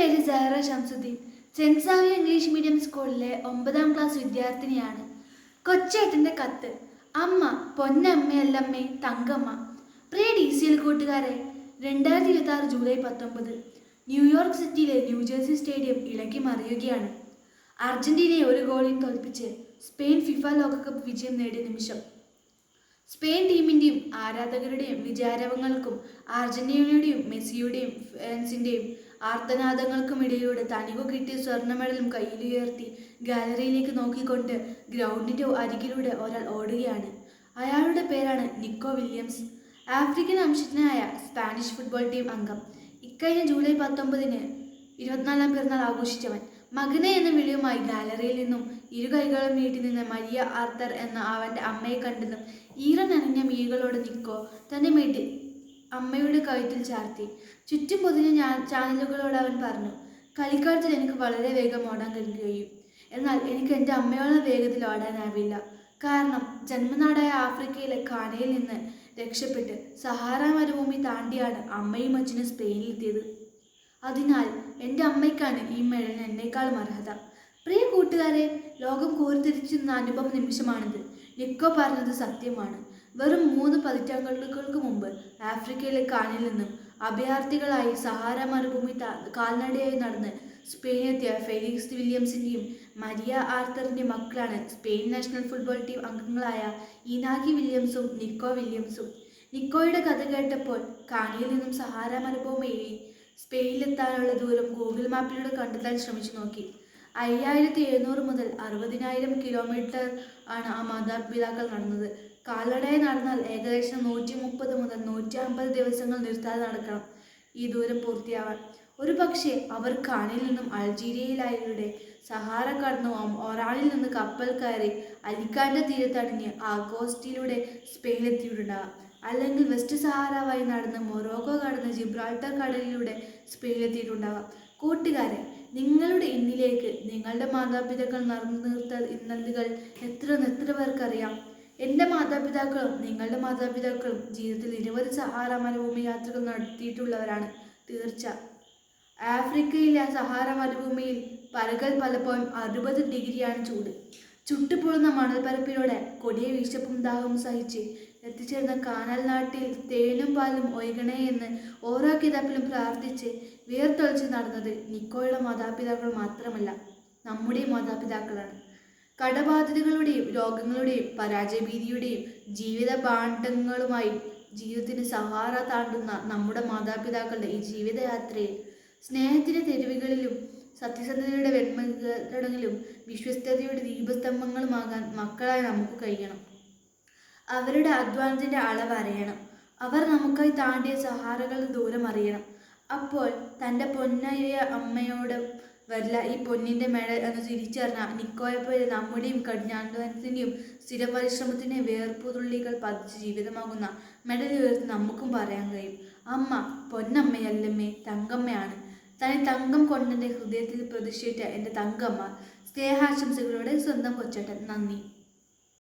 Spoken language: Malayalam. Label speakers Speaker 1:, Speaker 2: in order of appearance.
Speaker 1: പേര് Sahra Shamsuddin. Saint Xavier English medium സ്കൂളിലെ 9ാം ക്ലാസ് വിദ്യാർത്ഥിനിയാണ്. കൊച്ചേട്ടൻ്റെ കത്ത്. അമ്മ പൊന്നമ്മയല്ലമ്മേ തങ്കമ്മ. പ്രിയ DCL കൂട്ടുകാരെ, 2026 ജൂലൈ 19 ന്യൂയോർക്ക് സിറ്റിയിലെ ന്യൂജേഴ്സി സ്റ്റേഡിയം ഇളക്കി മറിയുകയാണ്. അർജന്റീനയെ ഒരു ഗോളിന് തോൽപ്പിച്ച് സ്പെയിൻ ഫിഫ ലോകകപ്പ് വിജയം നേടിയ നിമിഷം. സ്പെയിൻ ടീമിൻ്റെയും ആരാധകരുടെയും വിചാരങ്ങൾക്കും അർജന്റീനയുടെയും മെസ്സിയുടെയും ഫാൻസിൻ്റെയും ആർത്തനാദങ്ങൾക്കുമിടയിലൂടെ തനിക്കു കിട്ടിയ സ്വർണ്ണ മെഡലും കയ്യിലുയർത്തി ഗാലറിയിലേക്ക് നോക്കിക്കൊണ്ട് ഗ്രൗണ്ടിൻ്റെ അരികിലൂടെ ഒരാൾ ഓടുകയാണ്. അയാളുടെ പേരാണ് നിക്കോ വില്യംസ്. ആഫ്രിക്കൻ വംശജനായ സ്പാനിഷ് ഫുട്ബോൾ ടീം അംഗം. ഇക്കഴിഞ്ഞ ജൂലൈ 19 24ാം പിറന്നാൾ ആഘോഷിച്ചവൻ. മകനെ എന്ന വിളിയുമായി ഗാലറിയിൽ നിന്നും ഇരു കൈകളും നീട്ടി നിന്ന് മരിയ ആർത്തർ എന്ന അവൻ്റെ അമ്മയെ കണ്ടതും ഈറനണിഞ്ഞ മിഴികളോട് നിക്കോ തൻ്റെ മെഡൽ അമ്മയുടെ കഴുത്തിൽ ചാർത്തി. ചുറ്റും പൊതിഞ്ഞ ചാനലുകളോട് അവൻ പറഞ്ഞു, കളിക്കളത്തിൽ എനിക്ക് വളരെ വേഗം ഓടാൻ കഴിയും, എന്നാൽ എനിക്ക് എൻ്റെ അമ്മയോളം വേഗത്തിൽ ഓടാനാവില്ല. കാരണം ജന്മനാടായ ആഫ്രിക്കയിലെ ഘാനയിൽ നിന്ന് രക്ഷപ്പെട്ട് സഹാറ മരുഭൂമി താണ്ടിയാണ് അമ്മയും അച്ഛനും സ്പെയിനിലെത്തിയത്. അതിനാൽ എൻ്റെ അമ്മയ്ക്കാണ് ഈ മെഡലിന് എന്നേക്കാളും അർഹത. പ്രിയ കൂട്ടുകാരെ, ലോകം കോരിത്തിരിച്ചുന്ന അനുഭവ നിമിഷമാണിത്. നിക്കോ പറഞ്ഞത് സത്യമാണ്. വെറും 3 പതിറ്റാണ്ടുകൾക്ക് മുമ്പ് ആഫ്രിക്കയിലെ ഘാനയിൽ നിന്നും അഭയാർത്ഥികളായി സഹാറ മരുഭൂമി കാൽനടയായി നടന്ന് സ്പെയിനിലെത്തിയ ഫെലിക്സ് വില്യംസിൻ്റെയും മരിയ ആർത്തറിൻ്റെ മക്കളാണ് സ്പെയിൻ നാഷണൽ ഫുട്ബോൾ ടീം അംഗങ്ങളായ ഇനാക്കി വില്യംസും നിക്കോ വില്യംസും. നിക്കോയുടെ കഥ കേട്ടപ്പോൾ ഘാനയിൽ നിന്നും സഹാറ മരുഭൂമിയിൽ സ്പെയിനിലെത്താനുള്ള ദൂരം ഗൂഗിൾ മാപ്പിലൂടെ കണ്ടെത്താൻ ശ്രമിച്ചു നോക്കി. 5700 മുതൽ 60,000 കിലോമീറ്റർ ആണ് ആ മാതാപിതാക്കൾ നടന്നത്. കാൽനടയായി നടന്നാൽ ഏകദേശം 130 മുതൽ 150 ദിവസങ്ങൾ നിർത്താതെ നടക്കണം ഈ ദൂരം പൂർത്തിയാവാൻ. ഒരു പക്ഷേ അവർ ഘാനയിൽ നിന്നും അൾജീരിയയിലൂടെ സഹാറ കടന്നു ഒറാനിൽ നിന്ന് കപ്പൽ കയറി അലിക്കാൻ്റെ തീരത്തടിഞ്ഞ് ആഗോസ്റ്റിലൂടെ സ്പെയിനിലെത്തിയിട്ടുണ്ടാകാം. അല്ലെങ്കിൽ വെസ്റ്റ് സഹാറ വഴി നടന്ന് മൊറോക്കോ കടന്ന് ജിബ്രാൾട്ടർ കടലിലൂടെ സ്പെയിനിലെത്തിയിട്ടുണ്ടാകാം. കൂട്ടുകാരെ, നിങ്ങളുടെ ഇന്നിലേക്ക് നിങ്ങളുടെ മാതാപിതാക്കൾ നടന്നു തീർത്ത ഇന്നലുകൾ എത്ര പേർക്കറിയാം? എൻ്റെ മാതാപിതാക്കളും നിങ്ങളുടെ മാതാപിതാക്കളും ജീവിതത്തിൽ നിരവധി സഹാറ മരുഭൂമി യാത്രകൾ നടത്തിയിട്ടുള്ളവരാണ്, തീർച്ച. ആഫ്രിക്കയിലെ സഹാറ മരുഭൂമിയിൽ പകൽ പലപ്പോഴും 60 ഡിഗ്രിയാണ് ചൂട്. ചുട്ടുപൊള്ളുന്ന മണൽപ്പരപ്പിലൂടെ കൊടിയ വിശപ്പും ദാഹവും സഹിച്ച് എത്തിച്ചേർന്ന കാനൽ നാട്ടിൽ തേനും പാലും ഒഴുകണേ എന്ന് ഓരോ കിതാപ്പിലും പ്രാർത്ഥിച്ച് വിയർത്തൊളിച്ച് നടന്നത് നിക്കോയുടെ മാതാപിതാക്കൾ മാത്രമല്ല, നമ്മുടെ മാതാപിതാക്കളാണ്. കടബാധ്യതകളുടെയും രോഗങ്ങളുടെയും പരാജയഭീതിയുടെയും ജീവിത ഭാണ്ഡങ്ങളുമായി ജീവിതത്തിന് സഹാറ താണ്ടുന്ന നമ്മുടെ മാതാപിതാക്കളുടെ ഈ ജീവിതയാത്രയിൽ സ്നേഹത്തിൻ്റെ തെരുവുകളിലും സത്യസന്ധതയുടെ വെൺമരങ്ങളിലും വിശ്വസ്തതയുടെ ദീപസ്തംഭങ്ങളുമാകാൻ മക്കളായി നമുക്ക് കഴിയണം. അവരുടെ അധ്വാനത്തിൻ്റെ അളവ് അറിയണം. അവർ നമുക്കായി താണ്ടിയ സഹാറകളുടെ ദൂരം അറിയണം. അപ്പോൾ തൻ്റെ പൊന്നായ അമ്മയോട് വരില്ല ഈ പൊന്നിൻ്റെ മെഡൽ എന്ന് തിരിച്ചറിഞ്ഞ നിക്കോയെപ്പോലെ നമ്മുടെയും കഠിനാധ്വാനത്തിൻ്റെയും സ്ഥിര പരിശ്രമത്തിൻ്റെയും വേർപ്പുതുള്ളികൾ പതിച്ച് ജീവിതമാകുന്ന മെഡൽ ഉയർത്തി നമുക്കും പറയാൻ കഴിയും, അമ്മ പൊന്നമ്മയല്ലമ്മേ തങ്കമ്മയാണ്. തനി തങ്കം കൊണ്ടെൻ്റെ ഹൃദയത്തിൽ പ്രതിഷ്ഠിച്ച എൻ്റെ തങ്കമ്മ. സ്നേഹാശംസകളോടെ സ്വന്തം കൊച്ചേട്ടൻ. നന്ദി.